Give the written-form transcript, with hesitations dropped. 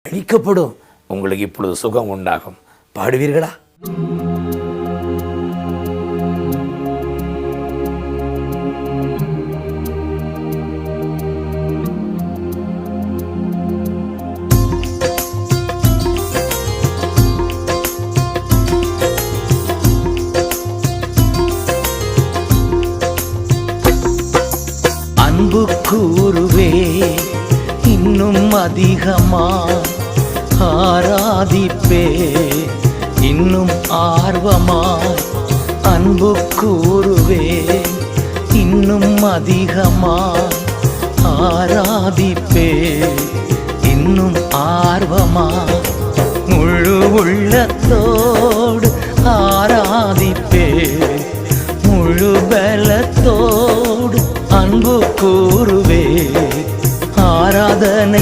அழிக்கப்படும், உங்களுக்கு இப்பொழுது சுகம் உண்டாகும். பாடுவீர்களா? அன்பு கூறுவே இன்னும் அதிகமா, ஆராதிப்பே இன்னும் ஆர்வமாய். அன்பு கூறுவே இன்னும் அதிகமாய், ஆராதிப்பே இன்னும் ஆர்வமாய். முழு உள்ளத்தோடு ஆராதிப்பே, முழு பலத்தோடு அன்பு கூறுவே. ஆராதனை